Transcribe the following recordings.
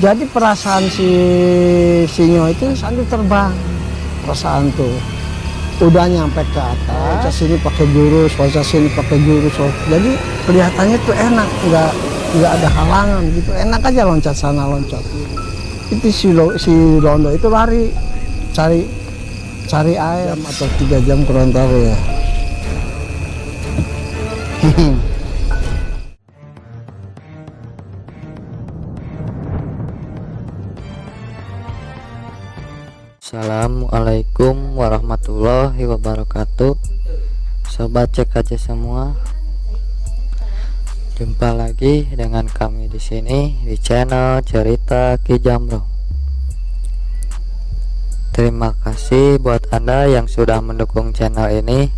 Jadi perasaan si sinyo itu sambil terbang, perasaan tuh udah nyampe ke atas, loncat sini pakai jurus, loncat sini pakai jurus. Jadi kelihatannya tuh enak, nggak ada halangan gitu, enak aja loncat sana loncat. Itu si Rondo itu lari cari air atau 3 jam kurang tahu ya. Assalamualaikum warahmatullahi wabarakatuh. Sobat cek aja semua, jumpa lagi dengan kami di sini di channel Cerita Ki Jamrong. Terima kasih buat Anda yang sudah mendukung channel ini.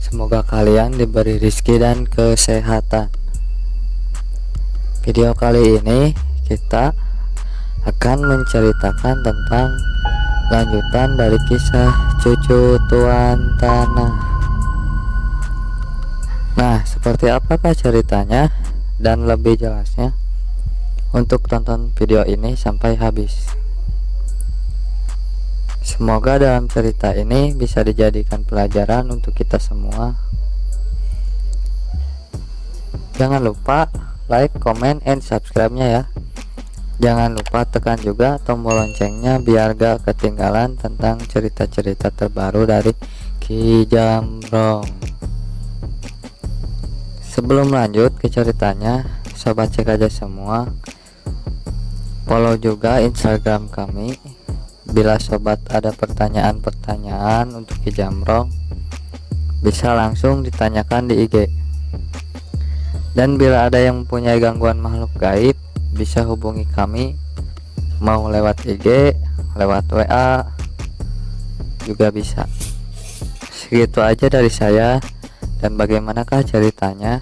Semoga kalian diberi rezeki dan kesehatan. Video kali ini kita akan menceritakan tentang lanjutan dari kisah cucu Tuan Tanah. Nah, seperti apakah ceritanya dan lebih jelasnya? Untuk tonton video ini sampai habis. Semoga dalam cerita ini bisa dijadikan pelajaran untuk kita semua. Jangan lupa like, comment, and subscribe-nya ya. Jangan lupa tekan juga tombol loncengnya biar gak ketinggalan tentang cerita-cerita terbaru dari Ki Jamrong. Sebelum lanjut ke ceritanya, sobat cek aja semua, follow juga Instagram kami. Bila sobat ada pertanyaan-pertanyaan untuk Ki Jamrong, bisa langsung ditanyakan di IG. Dan bila ada yang mempunyai gangguan makhluk gaib, bisa hubungi kami, mau lewat IG, lewat WA juga bisa. Segitu aja dari saya. Dan bagaimanakah ceritanya?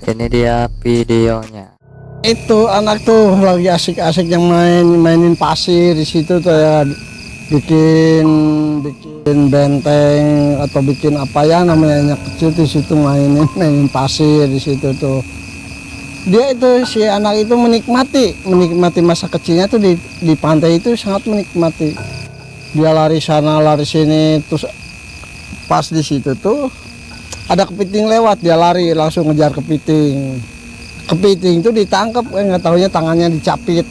Ini dia videonya. Itu anak tuh lagi asik-asik yang mainin pasir di situ tuh ya, bikin benteng atau bikin apa ya namanya, anak kecil di situ mainin pasir di situ tuh. Dia itu, si anak itu menikmati masa kecilnya tuh di pantai itu, sangat menikmati. Dia lari sana lari sini, terus pas di situ tuh ada kepiting lewat, dia lari langsung ngejar kepiting. Kepiting itu ditangkap, nggak tahunya tangannya dicapit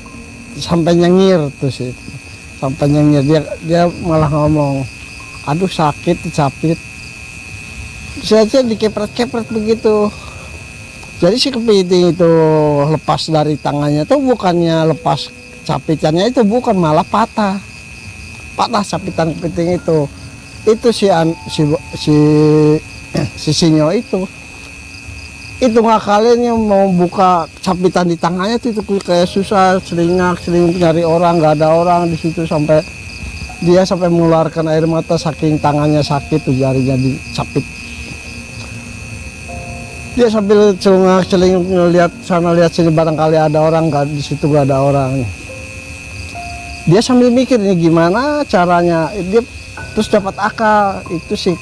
sampai nyengir tuh sih, sampai nyengir. Dia malah ngomong, aduh sakit dicapit. Saja dikepret-kepret begitu. Jadi si kepiting itu lepas dari tangannya tuh bukannya lepas capitannya, itu bukan, malah patah capitan kepiting itu. Itu si sinyo itu ngakalinnya mau buka capitan di tangannya itu kayak susah, sering nyari orang, nggak ada orang di situ, sampai dia mengeluarkan air mata saking tangannya sakit tuh, jarinya dicapit. Dia sambil celingak lihat sana lihat sini, barangkali ada orang, nggak, di situ nggak ada orang. Dia sambil mikir ini gimana caranya, dia terus dapat akal. Itu sih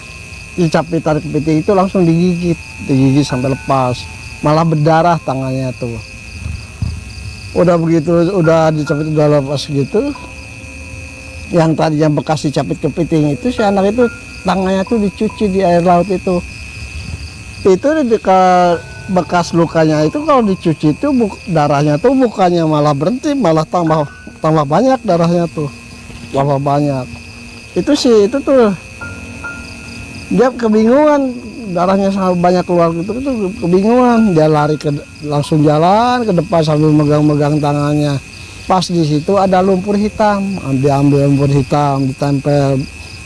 capitan kepiting itu langsung digigit sampai lepas, malah berdarah tangannya tuh. Udah begitu, udah dicapit, udah lepas gitu, yang tadinya bekas dicapit kepiting itu, si anak itu tangannya tuh dicuci di air laut itu dekat bekas lukanya itu. Kalau dicuci itu darahnya tuh bukannya malah berhenti, malah tambah banyak darahnya tuh, tambah banyak. Itu sih, itu tuh dia kebingungan, darahnya sangat banyak keluar gitu, itu kebingungan. Dia lari langsung jalan ke depan sambil megang tangannya. Pas di situ ada lumpur hitam, ambil lumpur hitam, ditempel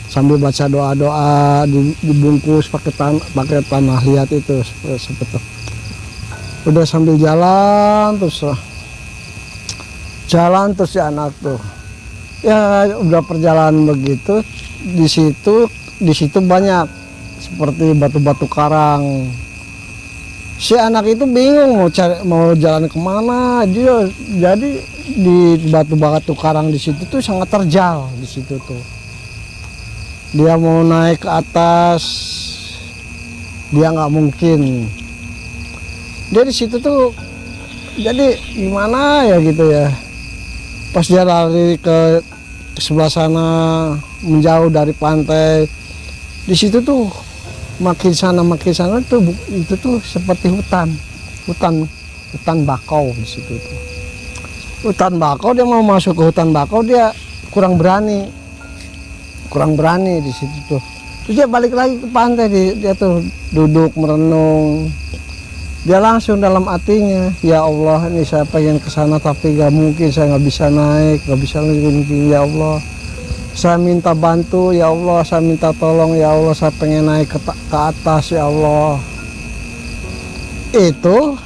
sambil baca doa-doa, dibungkus pakai tanah liat itu seperti. Udah sambil jalan terus si anak tuh ya, udah perjalanan begitu. Di situ banyak seperti batu-batu karang. Si anak itu bingung mau jalan kemana. Jadi di batu-batu karang di situ tuh sangat terjal di situ tuh. Dia mau naik ke atas, dia nggak mungkin. Dia di situ tuh Jadi gimana ya gitu ya, pas dia lari ke sebelah sana menjauh dari pantai, di situ tuh makin sana tuh itu tuh seperti hutan bakau di situ tuh. Hutan bakau, dia mau masuk ke hutan bakau, dia kurang berani di situ tuh. Terus dia balik lagi ke pantai, dia tuh duduk merenung. Dia langsung dalam hatinya, ya Allah, ini saya pengen ke sana tapi gak mungkin, saya nggak bisa naik, nggak bisa naik. Ya Allah, saya minta bantu, ya Allah, saya minta tolong, ya Allah, saya pengen naik ke atas, ya Allah. Itu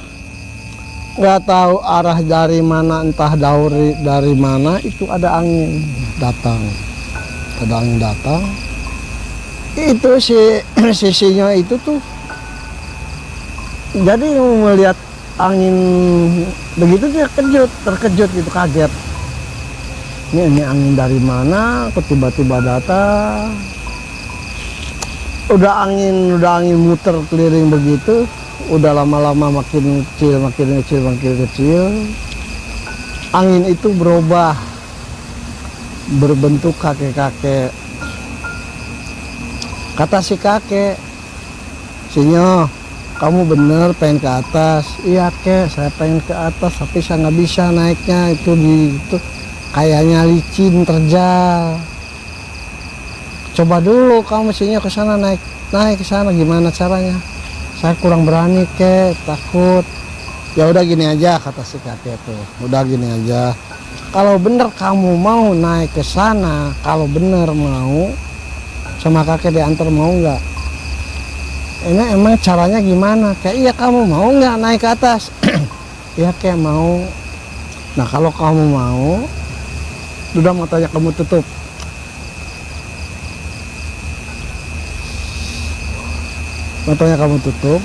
nggak tahu arah dari mana, entah dari mana, itu ada angin datang. Itu sisinya itu tuh, jadi melihat angin begitu dia terkejut gitu, kaget. Ini angin dari mana? Kok tiba-tiba datang? Udah angin muter keliling begitu. Udah lama-lama makin kecil. Angin itu berubah, berbentuk kakek-kakek. Kata si kakek, Sinyo, kamu bener pengen ke atas. Iya kek, saya pengen ke atas tapi saya nggak bisa naiknya, itu kayaknya licin, terjal. Coba dulu kamu Sinyo ke sana, naik ke sana, gimana caranya? Saya kurang berani kek, takut. Ya udah gini aja, kata si kakek tuh. Udah gini aja. Kalau bener kamu mau naik ke sana, kalau bener mau, sama kakek diantar, mau nggak? Ini emang caranya gimana? Kayak iya, kamu mau nggak naik ke atas? Iya kayak mau. Nah kalau kamu mau, udah matanya kamu tutup. Matanya kamu tutup.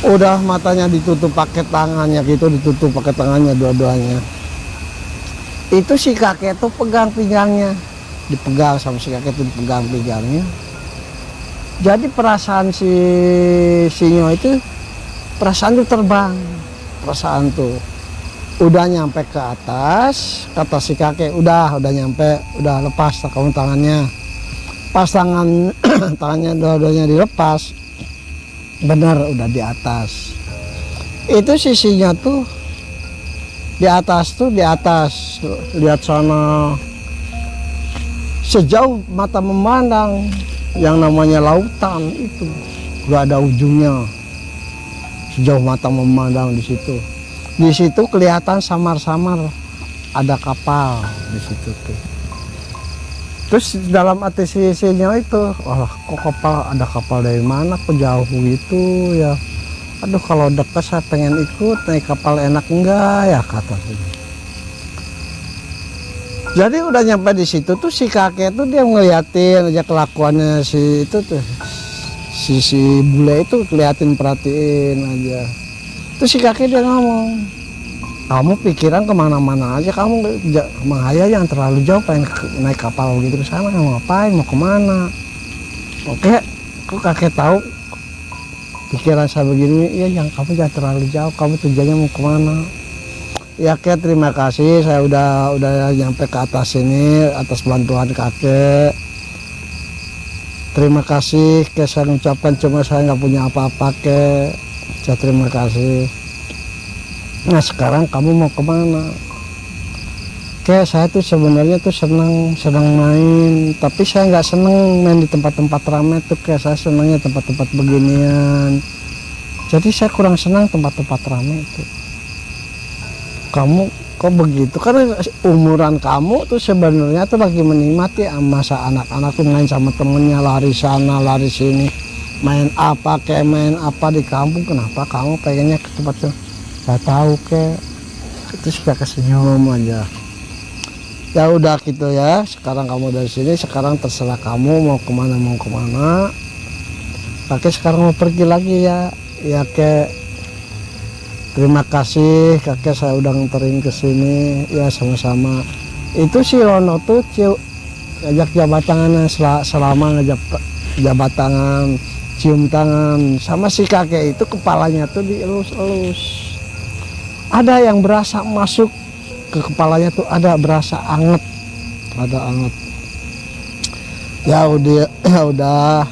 Udah matanya ditutup pakai tangannya gitu, ditutup pakai tangannya dua-duanya. Itu si kakek tuh pegang pinggangnya, dipegang sama si kakek tuh, dipegang pinggangnya. Jadi perasaan si Sinyo itu, perasaan tuh terbang, perasaan tuh udah nyampe ke atas. Kata si kakek, udah nyampe, udah lepas kamu tangannya. Pas tangannya dua-duanya dilepas, benar udah di atas. Itu sisinya tuh di atas, lihat sana, sejauh mata memandang. Yang namanya lautan itu gak ada ujungnya, sejauh mata memandang di situ. Di situ kelihatan samar-samar ada kapal di situ tuh. Terus dalam hati sisinya itu, wah kok ada kapal dari mana, kok jauh gitu ya. Aduh kalau dekat saya pengen ikut naik kapal, enak enggak ya, kata dia. Jadi udah nyampe di situ tuh si kakek tuh dia ngeliatin aja kelakuannya si bule itu, perhatiin aja. Terus si kakek dia ngomong, kamu pikiran kemana-mana aja, kamu menghayal yang terlalu jauh, pengen naik kapal gitu ke sana, mau ngapain, mau kemana? Oke, kok kakek tahu pikiran saya begini? Iya, yang kamu jangan terlalu jauh, kamu tujuannya mau kemana? Ya kek, terima kasih, saya udah nyampe ke atas sini atas bantuan kakek. Terima kasih kek, saya ucapkan, cuma saya nggak punya apa-apa kek. Saya terima kasih. Nah sekarang kamu mau kemana? Kek, saya tuh sebenarnya tuh senang main, tapi saya nggak seneng main di tempat-tempat ramai tuh kek. Saya senangnya tempat-tempat beginian. Jadi saya kurang senang tempat-tempat ramai itu. Kamu kok begitu? Karena umuran kamu tuh sebenarnya tuh lagi menikmati masa anak-anak tuh main sama temennya, lari sana lari sini, main apa di kampung. Kenapa kamu pengennya ke tempat itu? Gak tahu kek. Terus kayak senyum aja. Ya udah gitu ya, sekarang kamu dari sini, sekarang terserah kamu mau kemana. Kakek sekarang mau pergi lagi ya kek. Terima kasih kakek, saya udah nganterin ke sini ya, sama-sama. Itu si Rono tuh ngajak jabat tangan, selama ngajak jabat tangan, cium tangan sama si kakek itu, kepalanya tuh dielus-elus. ada yang berasa masuk ke kepalanya tuh, ada berasa anget, ada anget. Ya udah, ya udah,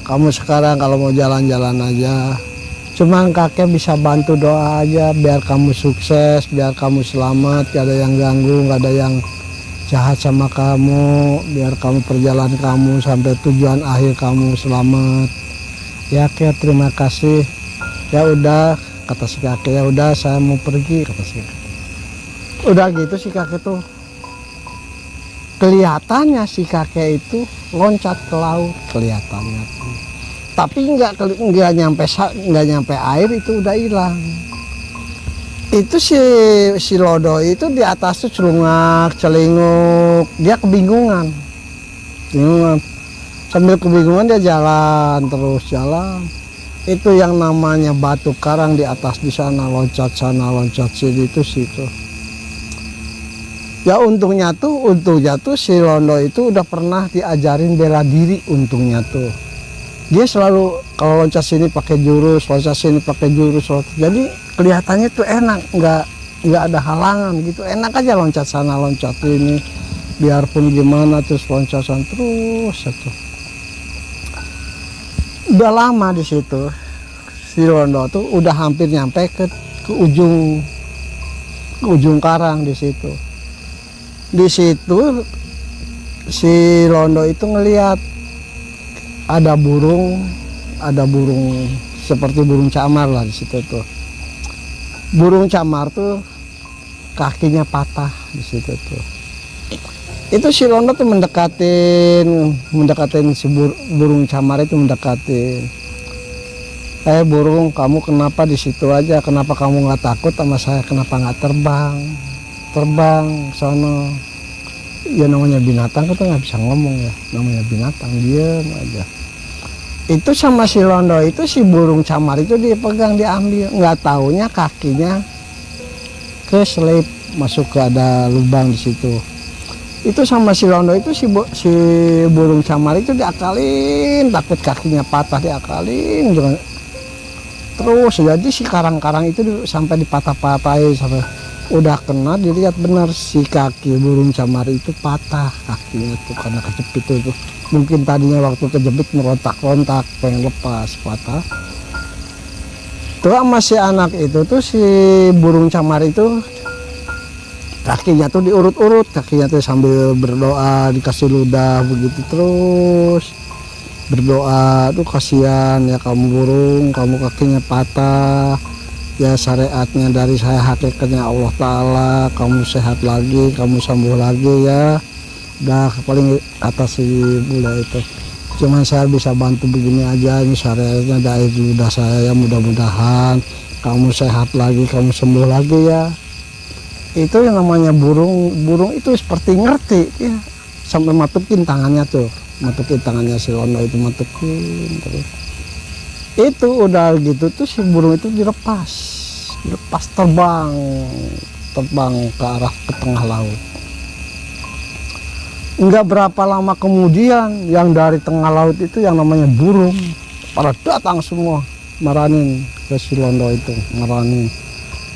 kamu sekarang kalau mau jalan-jalan aja, cuman kakek bisa bantu doa aja biar kamu sukses, biar kamu selamat, gak ada yang ganggu, gak ada yang jahat sama kamu, biar kamu perjalanan kamu sampai tujuan akhir kamu selamat. Ya kakek, terima kasih. Ya udah, kata si kakek, ya udah saya mau pergi, kata si kakek. Udah gitu si kakek tuh, kelihatannya si kakek itu loncat ke laut, kelihatannya tuh. Tapi nggak nyampe air, itu udah hilang. Itu si Lodo itu di atas tuh celungak celinguk, dia kebingungan, sambil kebingungan dia jalan terus jalan. Itu yang namanya batu karang di atas di sana loncat sini itu situ. Ya untungnya tuh si Londo itu udah pernah diajarin bela diri, untungnya tuh. Dia selalu kalau loncat sini pakai jurus, loncat sini pakai jurus. Jadi kelihatannya tuh enak, nggak ada halangan gitu, enak aja loncat sana loncat ini, biarpun gimana terus loncat sana terus satu. Udah lama di situ, si Londo tuh udah hampir nyampe ke ujung karang di situ. Di situ si Londo itu ngelihat ada burung seperti burung camar lah di situ tuh. Burung camar tuh kakinya patah di situ tuh. Itu si Londo tuh mendekatin si burung camar itu, mendekatin. Burung, kamu kenapa di situ aja? Kenapa kamu nggak takut sama saya? Kenapa nggak terbang sono? Ya namanya binatang kita nggak bisa ngomong ya, namanya binatang diam aja. Itu sama si Londo itu, si burung camar itu dipegang, diambil, nggak taunya kakinya keselip masuk ke ada lubang di situ. Itu sama si Londo itu si burung camar itu diakalin, takut kakinya patah, diakalin terus. Jadi si karang-karang itu sampai dipatah-patahin, sampai udah kena dilihat benar si kaki burung camar itu patah kakinya tuh karena kejepit itu. Mungkin tadinya waktu kejepit merontak-rontak pengen lepas, patah. Tuh sama si anak itu tuh, si burung camar itu kakinya tuh diurut-urut, kakinya tuh sambil berdoa, dikasih ludah begitu terus berdoa. Tuh kasihan ya kamu burung, kamu kakinya patah, ya syariatnya dari saya, hakikatnya Allah Ta'ala, kamu sehat lagi, kamu sembuh lagi ya. Udah paling kata si bule itu, cuman saya bisa bantu begini aja, ini syariatnya dari ludah saya ya, mudah-mudahan kamu sehat lagi, kamu sembuh lagi ya. Itu yang namanya burung itu seperti ngerti ya, sampai matukin tangannya tuh, si Londo itu matukin terus. Itu udah gitu tuh si burung itu dilepas terbang ke arah ke tengah laut. Enggak berapa lama kemudian, yang dari tengah laut itu yang namanya burung pada datang semua maranin ke si Londo itu, maranin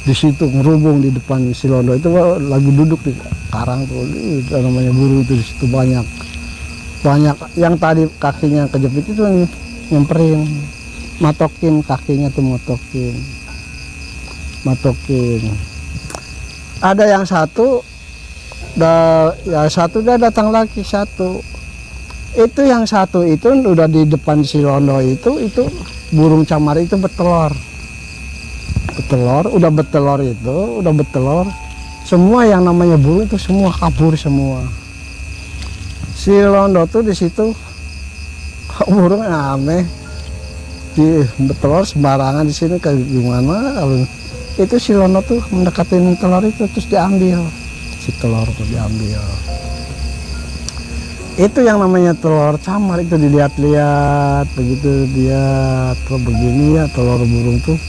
di situ, ngerubung di depan si Londo itu, lagi duduk di karang tuh. Itu namanya burung itu di situ banyak yang tadi kakinya kejepit itu nyamperin, matokin kakinya tuh, matokin. Ada yang satu dia datang lagi satu. Itu yang satu itu udah di depan si Londo itu burung camar itu betelor, udah betelor semua yang namanya burung itu semua kabur semua. Si Londo tuh di situ burung aneh di betelor sembarangan di sini, kayak gimana kalau itu si Londo tuh mendekatin telur itu terus diambil. Si telur tuh diambil. Itu yang namanya telur camar itu, dilihat-lihat begitu dia tuh begini ya, telur burung tuh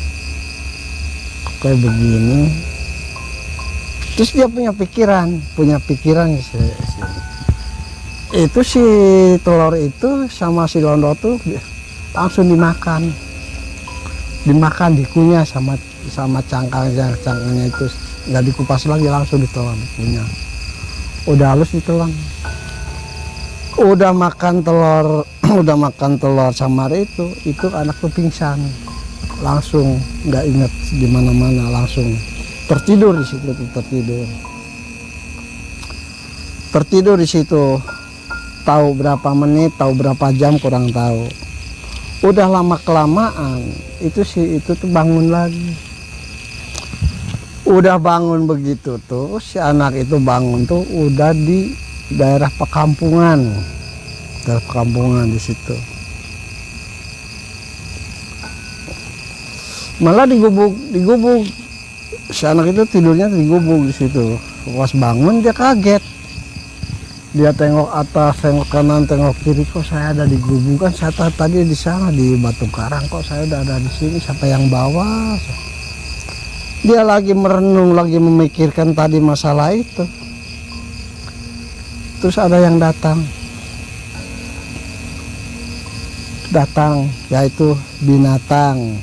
kayak begini. Terus dia punya pikiran itu si telur itu sama si Londo tuh langsung dimakan, dikunyah sama sama cangkangnya itu nggak dikupas lagi, langsung ditelan punya. Udah halus ditelan. Udah makan telur udah makan telur samar itu anak tuh pingsan, langsung nggak inget di mana-mana, langsung tertidur di situ tuh, tertidur di situ. Tahu berapa menit, tahu berapa jam kurang tahu. Udah lama kelamaan itu tuh bangun lagi. Udah bangun begitu tuh si anak itu bangun tuh udah di daerah perkampungan di situ. Malah digubuk si anak itu tidurnya digubuk di situ. Pas bangun dia kaget. Dia tengok atas, tengok kanan, tengok kiri, kok saya ada di gubukan, saya tadi di sana di Batu Karang, kok saya udah ada di sini, siapa yang bawa? Dia lagi merenung, lagi memikirkan tadi masalah itu. Terus ada yang datang, yaitu binatang.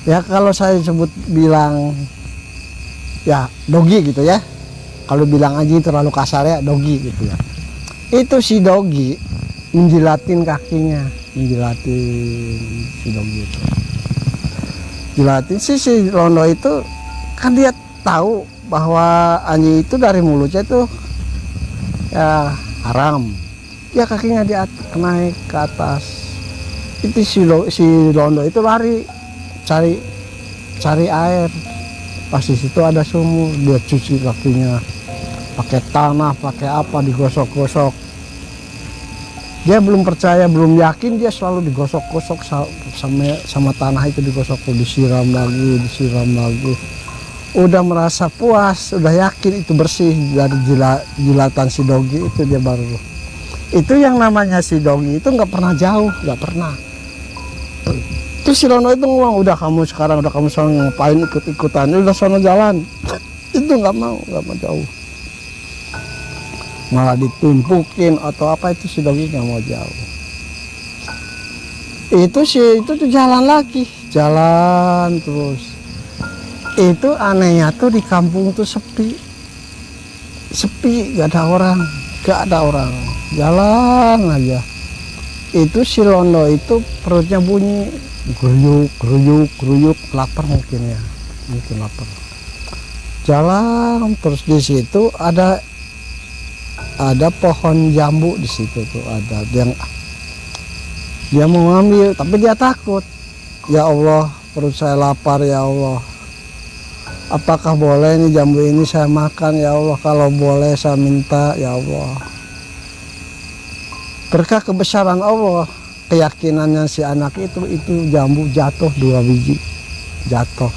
Ya kalau saya sebut bilang ya dogi gitu ya. Kalau bilang anjing terlalu kasar ya, dogi gitu ya. Itu si dogi menjilatin kakinya, menjilatin si dogi itu. Jilatin si Londo itu kan dia tahu bahwa anjing itu dari mulutnya itu ya haram. Ya kakinya dia naik ke atas. Itu si Londo itu lari cari air. Pas di situ ada sumur, dia cuci kakinya pakai tanah, pakai apa, digosok-gosok. Dia belum percaya, belum yakin, dia selalu digosok-gosok sama tanah itu, digosok, disiram lagi. Udah merasa puas, udah yakin itu bersih dari jilatan si dogi itu, dia baru. Itu yang namanya si dogi itu nggak pernah jauh, nggak pernah. Terus si Londo itu ngomong, udah kamu sono ngapain ikut-ikutan, udah sono jalan. Itu nggak mau jauh. Malah ditumpukin atau apa, itu si dogi nggak mau jauh. Itu tuh jalan lagi, jalan terus. Itu anehnya tuh di kampung tuh sepi, nggak ada orang, jalan aja. Itu si Londo itu perutnya bunyi geruyuk, lapar mungkin lapar. Jalan terus, di situ ada pohon jambu di situ tuh, ada dia mau ngambil tapi dia takut. Ya Allah, perut saya lapar ya Allah. Apakah boleh nih jambu ini saya makan ya Allah? Kalau boleh saya minta ya Allah. Berkah kebesaran Allah, keyakinannya si anak itu jambu jatuh 2 biji, jatuh.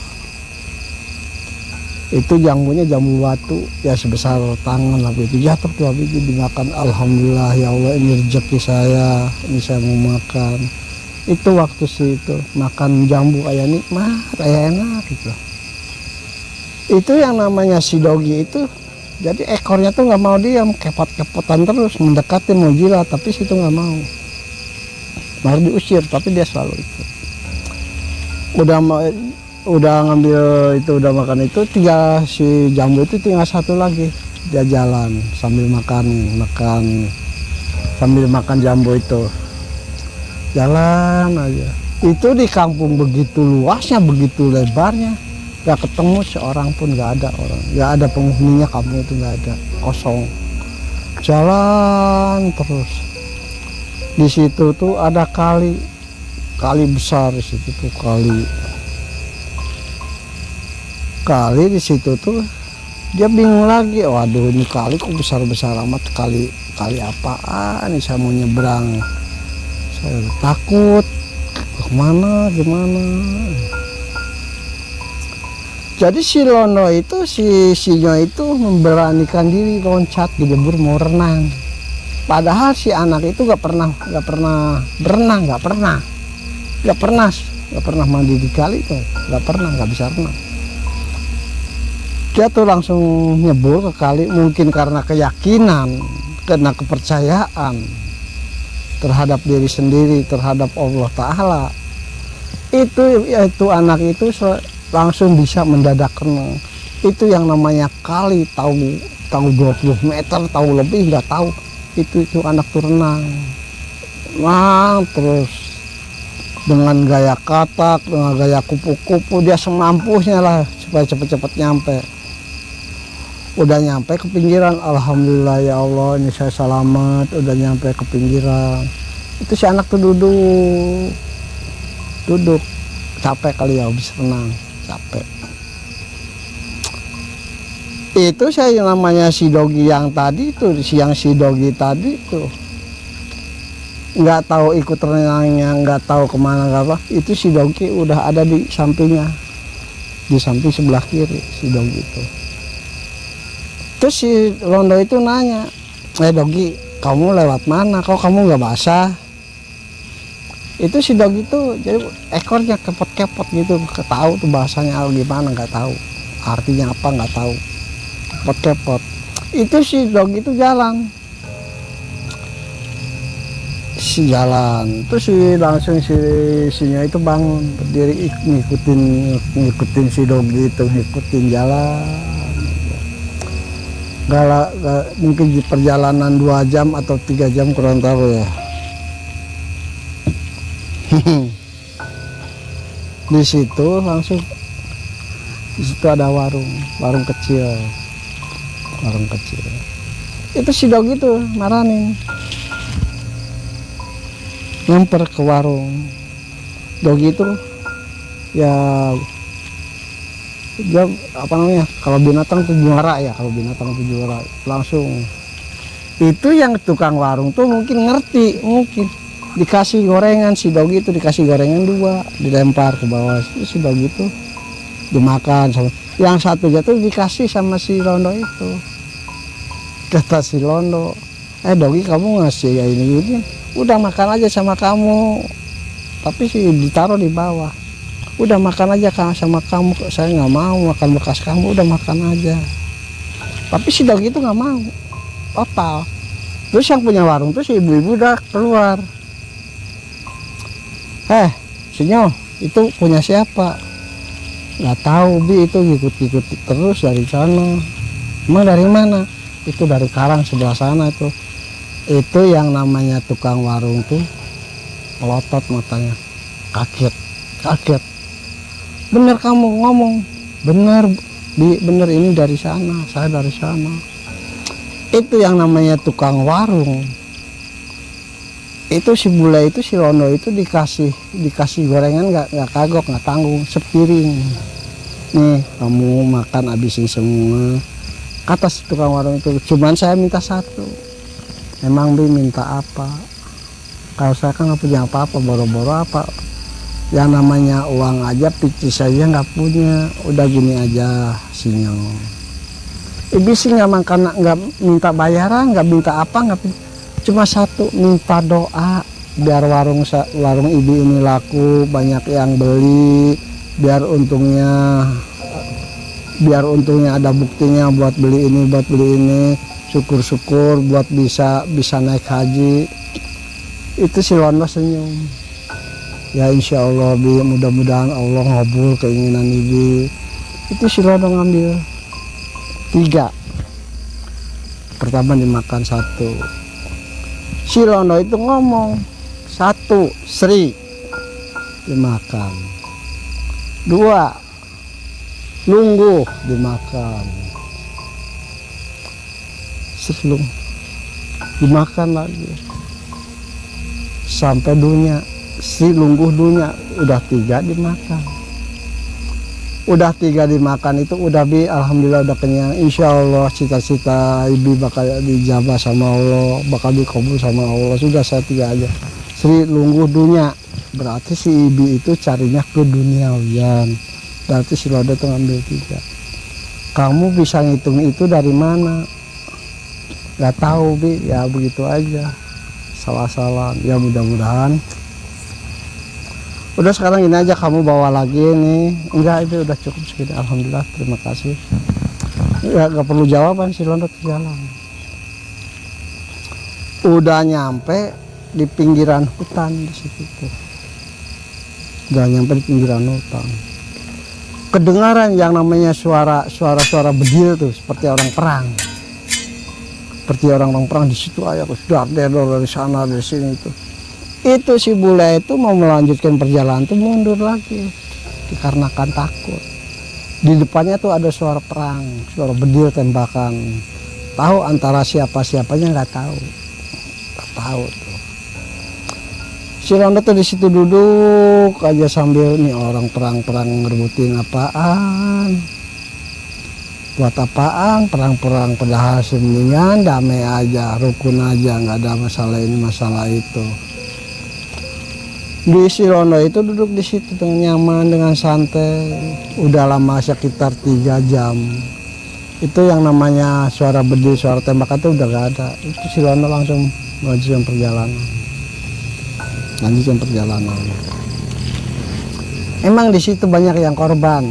Itu jambunya jambu batu ya sebesar tangan, tapi itu jatuh 2 biji, dimakan. Alhamdulillah ya Allah, ini rezeki saya, ini saya mau makan. Itu waktu itu makan jambu kayak nikmat, kayak enak gitu. Itu yang namanya si dogi itu. Jadi ekornya tuh nggak mau diam, kepot-kepotan terus, mendekati mau jilat, tapi situ nggak mau. Baru diusir, tapi dia selalu itu. Udah ngambil itu, udah makan itu, si jambu itu tinggal 1 lagi. Dia jalan sambil makan sambil makan jambu itu. Jalan aja. Itu di kampung begitu luasnya, begitu lebarnya. Gak ketemu seorang pun, gak ada orang, gak ada penghuninya, kampung itu gak ada, kosong. Jalan terus. Di situ tuh ada kali besar di situ tuh, kali di situ tuh. Dia bingung lagi, waduh ini kali kok besar amat, kali apaan nih, saya mau nyebrang, saya takut, gimana. Jadi si Londo itu, si-nya itu memberanikan diri loncat di debur mau renang. Padahal si anak itu gak pernah berenang, gak pernah mandi di kali tuh, gak bisa renang. Dia tuh langsung nyebur ke kali, mungkin karena keyakinan, karena kepercayaan terhadap diri sendiri, terhadap Allah Ta'ala. Itu anak itu langsung bisa mendadak renang. Itu yang namanya kali, tahu 20 meter, tahu lebih nggak tahu. Itu anak tuh renang terus dengan gaya katak, dengan gaya kupu-kupu, dia semampunya lah supaya cepet-cepet nyampe. Udah nyampe ke pinggiran, alhamdulillah ya Allah ini saya selamat, udah nyampe ke pinggiran. Itu si anak tuh duduk capek kali ya, habis renang capek. Itu saya namanya si Dogi yang tadi tuh, si Dogi tadi tuh nggak tahu ikut renangnya, nggak tahu kemana apa. Itu si Dogi udah ada di sampingnya, di samping sebelah kiri si Dogi itu. Terus si Londo itu nanya, Dogi kamu lewat mana, kok kamu nggak basah? Itu si Dogi itu jadi ekornya kepot-kepot gitu, tahu tuh bahasanya gimana nggak tahu, artinya apa nggak tahu, kepot-kepot. Itu si Dogi itu jalan, terus langsung sinya itu bangun berdiri ngikutin si Dogi itu, ngikutin jalan. Gak mungkin di perjalanan 2 jam atau 3 jam kurang tahu ya. Di situ langsung, di situ ada warung kecil. Itu si Dogi itu maranin, nyamper ke warung. Dogi itu ya dia apa namanya, kalau binatang tuh juara ya, langsung. Itu yang tukang warung tuh mungkin ngerti, mungkin dikasih gorengan, si Dogi itu dikasih gorengan 2, dilempar ke bawah. Si Dogi itu dimakan sama yang satu, jatuh dikasih sama si Londo itu. Kata si Londo, Dogi kamu ngasih ya ini, udah makan aja sama kamu, tapi sih ditaruh di bawah. Udah makan aja sama kamu, saya nggak mau makan bekas kamu, udah makan aja. Tapi si Dogi itu nggak mau, total. Terus yang punya warung tuh si ibu-ibu udah keluar. Sinyo itu punya siapa? Nggak tahu Bi, itu ikut terus dari sana. Emang dari mana? Itu dari karang sebelah sana itu. Itu yang namanya tukang warung tuh melotot matanya, kaget. Bener kamu ngomong, bener ini dari sana, saya dari sana. Itu yang namanya tukang warung. Itu si bule itu, si Londo itu dikasih gorengan nggak kagok, nggak tanggung, sepiring. Nih kamu makan habisin semua. Kata si tukang warung itu, cuman saya minta 1. Emang Bi minta apa? Kalau saya kan nggak punya apa-apa, boro-boro apa? Yang namanya uang aja picis saja nggak punya, udah gini aja Sinyo. Ibu sih nggak makan, nggak minta bayaran, nggak minta apa, cuma 1, minta doa biar warung ibu ini laku, banyak yang beli, biar untungnya ada buktinya buat beli ini, syukur-syukur buat bisa naik haji. Itu si Londo senyum. Ya insya Allah Bi, mudah-mudahan Allah ngabul keinginan Ibu. Itu si Londo ngambil 3. Pertama dimakan 1. Si Londo itu ngomong 1, Sri dimakan. 2, Lungguh dimakan. Selung dimakan lagi sampai dunia. Si Lungguh dunia udah 3 dimakan. Udah 3 dimakan itu udah Bi, alhamdulillah udah kenyang. Insya Allah cita-cita Ibu bakal dijabah sama Allah, bakal dikabul sama Allah. Sudah saya 3 aja. Sri Lungguh dunia, berarti si Ibu itu carinya ke duniawian. Berarti si Londo itu ngambil 3. Kamu bisa ngitung itu dari mana? Gak tahu Bi, ya begitu aja. Salah-salah. Ya mudah-mudahan. Udah sekarang ini aja kamu bawa lagi nih. Enggak, itu udah cukup segini. Alhamdulillah, terima kasih. Ya gak perlu jawaban, si Londo ke jalan. Udah nyampe di pinggiran hutan di situ. Udah nyampe di pinggiran hutan. kedengaran yang namanya suara bedil tuh seperti orang perang. Seperti orang perang di situ aja dar dari sana dari sini itu. Itu si bule itu mau melanjutkan perjalanan tuh mundur lagi dikarenakan takut. Di depannya tuh ada suara perang, suara bedil tembakan. Tahu antara siapanya nggak tahu. Nggak tahu tuh. Si Rondo tuh di situ duduk aja sambil nih orang perang ngerebutin apaan. Buat apaan perang padahal sebenarnya damai aja, rukun aja, nggak ada masalah ini masalah itu. Di si Rondo itu duduk di situ dengan nyaman, dengan santai, udah lama sekitar 3 jam. Itu yang namanya suara bedil, suara tembakan itu udah gak ada. Itu si Rondo langsung melanjutkan perjalanan. Emang di situ banyak yang korban.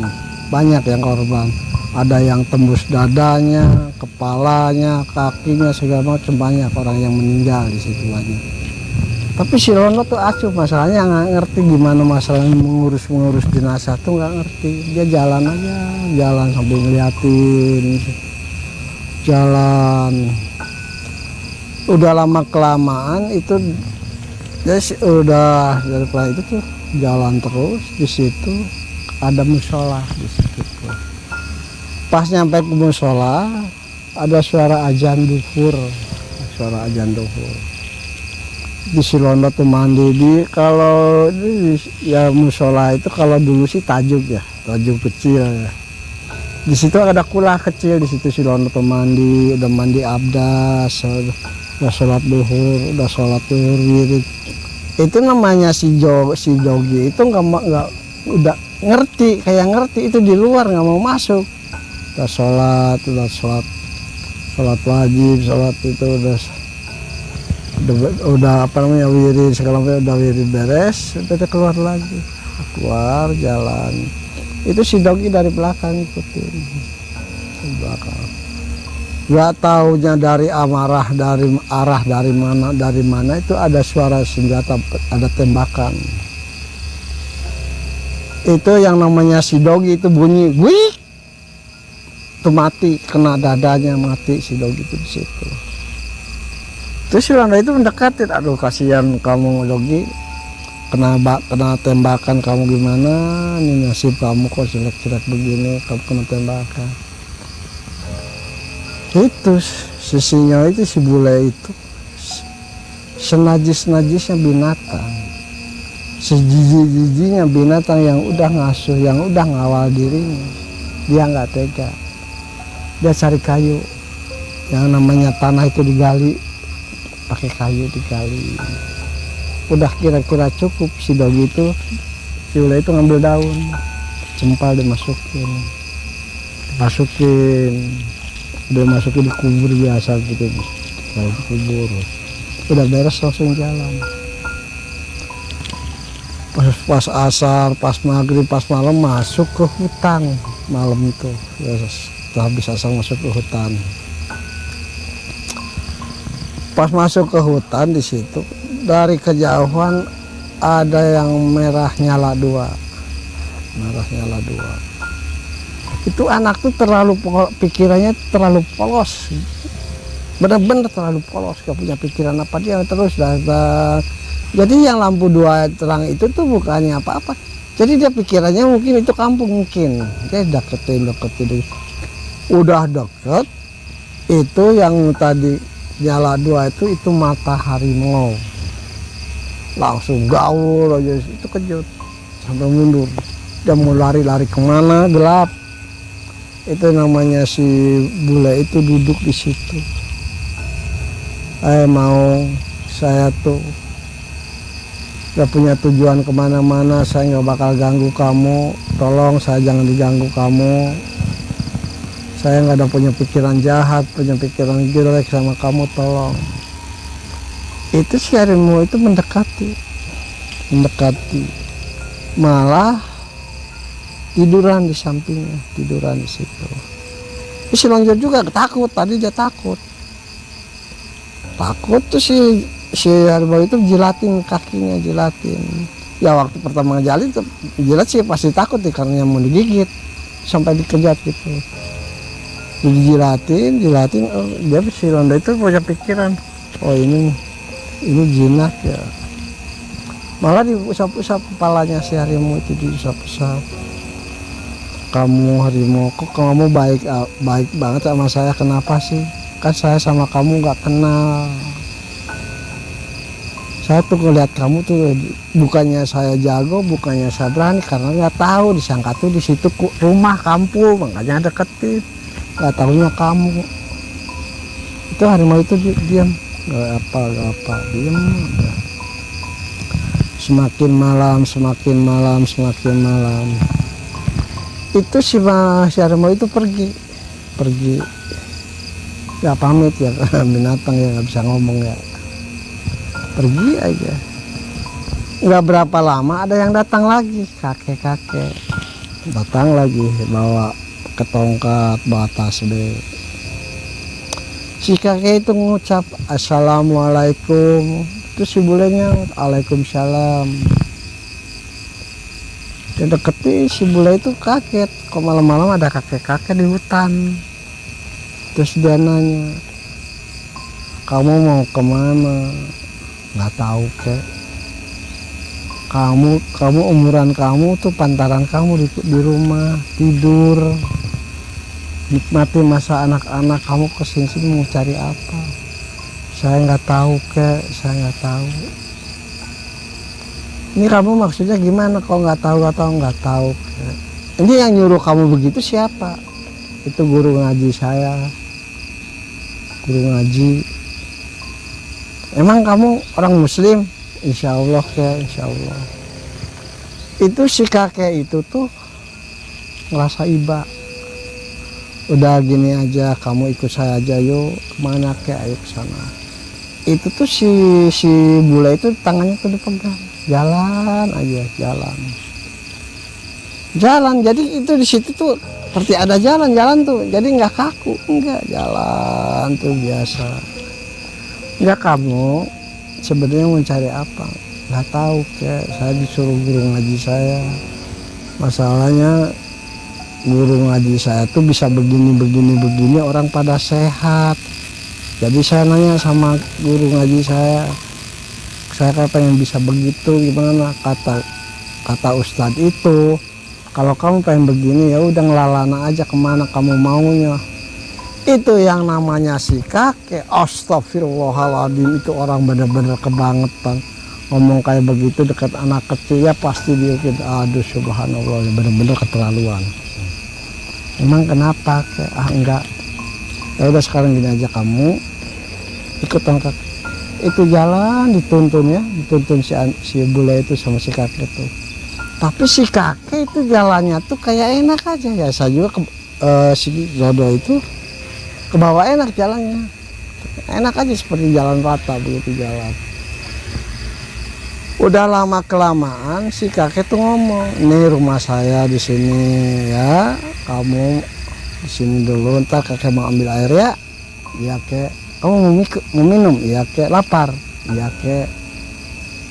Ada yang tembus dadanya, kepalanya, kakinya, segala macam, banyak orang yang meninggal di situ banyak. Tapi si Rondo tuh acuh, masalahnya nggak ngerti gimana masalahnya mengurus jenazah tuh nggak ngerti. Dia jalan sambil ngeliatin, jalan. Udah lama kelamaan itu, dia udah dari itu tuh jalan terus. Di situ ada musola di situ. Pas nyampe ke musola ada suara azan duhur. Di si Rondo tuh mandi kalau ya musola itu kalau dulu sih tajuk kecil ya. Di situ ada kulah kecil, di situ si Rondo tuh udah mandi abdas, udah sholat duhur wirid. Itu namanya si Jogi itu nggak udah ngerti itu di luar nggak mau masuk. Udah sholat wajib, sholat itu udah apa namanya wirid segala macam, udah wirid beres, udah keluar jalan. Itu si Dogi dari belakang ikutin di belakang. Gak taunya dari arah dari mana itu ada suara senjata, ada tembakan. Itu yang namanya si Dogi itu bunyi wih, itu mati, kena dadanya, mati si Dogi itu di situ. Terus si Rondo itu mendekatin, aduh kasihan kamu Dogi, kena tembakan kamu gimana, ini nasib kamu kok jelek begini, kamu kena tembakan. Itu sisinya itu si bule itu senajis-najisnya binatang, sejijik-jijiknya binatang yang udah ngasuh, yang udah ngawal dirinya. Dia nggak tega, dia cari kayu, yang namanya tanah itu digali, pakai kayu digali. Udah kira-kira cukup, si Dogi itu, si bule itu ngambil daun cempal dimasukin di kubur biasa gitu, kalau di kubur udah beres langsung jalan. Pas asar, pas maghrib, pas malam masuk ke hutan malam itu. Setelah habis asar masuk ke hutan. Pas masuk ke hutan di situ dari kejauhan ada yang merah nyala dua. Itu anak tuh pikirannya terlalu polos, bener-bener terlalu polos, gak punya pikiran apa dia terus jadi yang lampu dua terang itu tuh bukannya apa-apa, jadi dia pikirannya mungkin itu kampung, mungkin dia deketin udah deket itu yang tadi nyala dua itu mata harimau, langsung gaul aja, itu kejut sampai mundur, dia mau lari kemana, gelap. Itu namanya si bule itu duduk di situ. Saya tuh gak punya tujuan kemana-mana, saya nggak bakal ganggu kamu, tolong saya jangan diganggu kamu. Saya nggak ada punya pikiran jahat, punya pikiran jelek sama kamu, tolong. Itu si harimau itu mendekati, malah tiduran di sampingnya, tiduran di situ. Terus si Lonjor juga takut, tadi dia takut tuh si harimau itu jilatin kakinya, jilatin. Ya waktu pertama ngejalin tuh jilat sih pasti takut nih, karena mau digigit. sampai dikejar gitu. Dijilatin, oh, dia si Ronda itu punya pikiran, oh ini jinak ya. Malah diusap-usap kepalanya si harimau itu, diusap-usap. Kamu harimau, kok kamu baik banget sama saya, kenapa sih? Kan saya sama kamu nggak kenal. Saya tuh ngeliat kamu tuh bukannya saya jago, bukannya saya berani, karena nggak tahu, disangka tuh di situ rumah kampung, makanya deketin. Nggak tahunya kamu. Itu harimau itu diam, nggak apa, diam. Semakin malam. Itu si harimau itu pergi, nggak pamit ya, binatang ya nggak bisa ngomong ya. Pergi aja. Nggak berapa lama ada yang datang lagi, kakek datang lagi bawa ketongkat, bawa tasbih. Si kakek itu ngucap assalamualaikum, terus si bulenya waalaikumsalam. Dia deketin, si bule itu kaget, kok malam-malam ada kakek-kakek di hutan. Terus dia nanya, kamu mau kemana? Nggak tahu kek. Kamu umuran kamu tuh pantaran kamu di rumah tidur, nikmati masa anak-anak, kamu kesini mau cari apa? Saya nggak tahu kek, saya nggak tahu. Ini kamu maksudnya gimana? Kok nggak tahu kek. Ini yang nyuruh kamu begitu siapa? Itu guru ngaji saya, guru ngaji. Emang kamu orang muslim? Insya Allah ya, insya Allah. Itu si kakek itu tuh ngerasa iba. Udah gini aja, kamu ikut saya aja yuk. Kemana kek? Ayo ke sana. Itu tuh si bule itu tangannya tuh dipegang. Jalan aja, jalan. Jadi itu di situ tuh seperti ada jalan tuh. Jadi nggak kaku, enggak, jalan tuh biasa. Enggak, kamu sebenarnya mencari apa? Nggak tahu kek, saya disuruh guru ngaji saya. Masalahnya guru ngaji saya tuh bisa begini, orang pada sehat. Jadi saya nanya sama guru ngaji saya pengen bisa begitu, gimana? Kata ustadz itu, kalau kamu pengen begini ya udah ngelalana aja, kemana kamu maunya. Itu yang namanya si kakek, astagfirullahaladzim, itu orang bener-bener kebangetan. Ngomong kayak begitu dekat anak kecil ya pasti diukir. Aduh subhanallah, bener-bener keterlaluan. Emang kenapa kek? Enggak. Ya udah sekarang gini aja, kamu ikut tongkat. Itu jalan dituntun si bule itu sama si kakek itu. Tapi si kakek itu jalannya tuh kayak enak aja ya. Saya juga si Zodo itu kebawa enak jalannya, enak aja seperti jalan rata begitu jalan. Udah lama kelamaan si kakek tuh ngomong, ini rumah saya di sini ya, kamu di sini dulu, ntar kakek mau ambil air ya. Iya kek. Kamu mau minum? Iya kek. Lapar? Iya kek.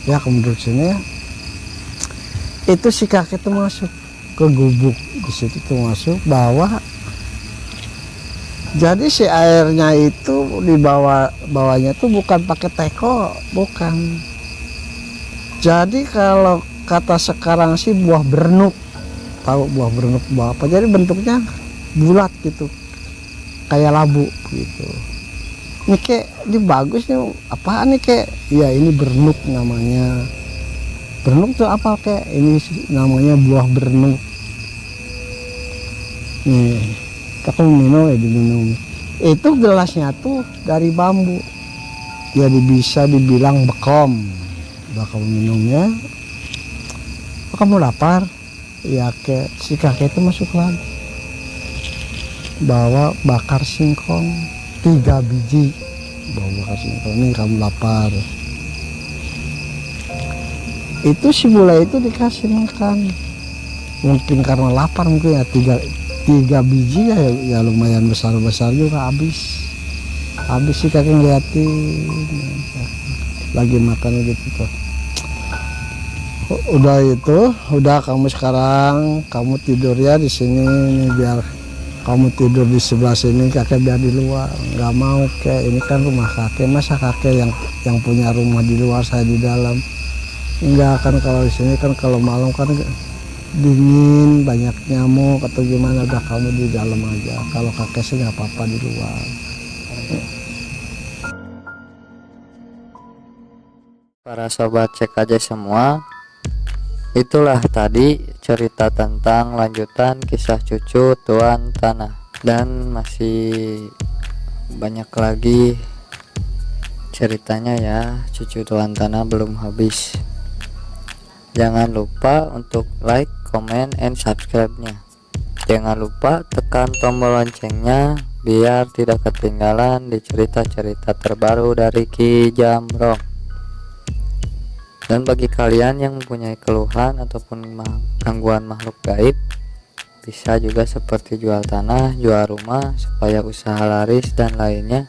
Ya kamu duduk sini ya. Itu si kakek tuh masuk ke gubuk, di situ tuh masuk bawa. Jadi si airnya itu bawanya tuh bukan pakai teko, bukan. Jadi kalau kata sekarang sih buah berenuk. Tahu buah berenuk buah apa? Jadi bentuknya bulat gitu, kayak labu gitu. Ini kek, ini bagus nih, apaan nih kek? Ya ini berenuk namanya. Berenuk tuh apa kek? Ini namanya buah berenuk. Nih, aku minum ya, diminum. Itu gelasnya tuh dari bambu. Ya bisa dibilang bekom. Udah kamu minumnya. Oh, kamu lapar? Ya kek, si kakek itu masuk lagi. Bawa bakar singkong 3 biji, bawa bakar singkong. Ini kamu lapar. Itu si bule itu dikasih makan. Mungkin karena lapar, mungkin ya 3 biji ya lumayan besar juga habis sih. Kakek ngeliatin lagi makan gitu tuh. Udah itu, udah kamu sekarang kamu tidur ya di sini nih, biar kamu tidur di sebelah sini, kakek biar di luar. Nggak mau, kayak ini kan rumah kakek, masa kakek yang punya rumah di luar, saya di dalam. Enggak kan, kalau di sini kan kalau malam kan dingin, banyak nyamuk atau gimana, udah kamu di dalam aja. Kalau kakek sih nggak apa-apa di luar. Para sobat cek aja semua, itulah tadi cerita tentang lanjutan kisah cucu Tuan Tanah, dan masih banyak lagi ceritanya ya. Cucu Tuan Tanah belum habis. Jangan lupa untuk like, comment, and subscribe-nya. Jangan lupa tekan tombol loncengnya biar tidak ketinggalan di cerita-cerita terbaru dari Ki Jamrong. Dan bagi kalian yang mempunyai keluhan ataupun gangguan makhluk gaib, bisa juga seperti jual tanah, jual rumah supaya usaha laris dan lainnya,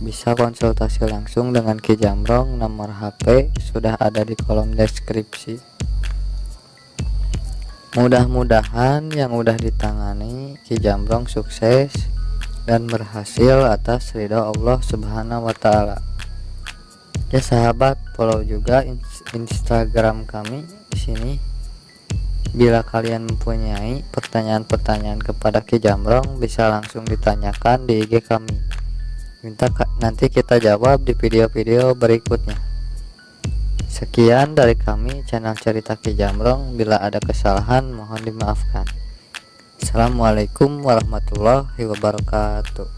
bisa konsultasi langsung dengan Ki Jamrong. Nomor HP sudah ada di kolom deskripsi. Mudah-mudahan yang udah ditangani Ki Jamrong sukses dan berhasil atas ridho Allah Subhanahu wa Ta'ala. Ya sahabat, follow juga Instagram kami di sini. Bila kalian mempunyai pertanyaan-pertanyaan kepada Ki Jamrong, bisa langsung ditanyakan di IG kami. Nanti kita jawab di video-video berikutnya. Sekian dari kami, channel Cerita Ki Jamrong. Bila ada kesalahan mohon dimaafkan. Assalamualaikum warahmatullahi wabarakatuh.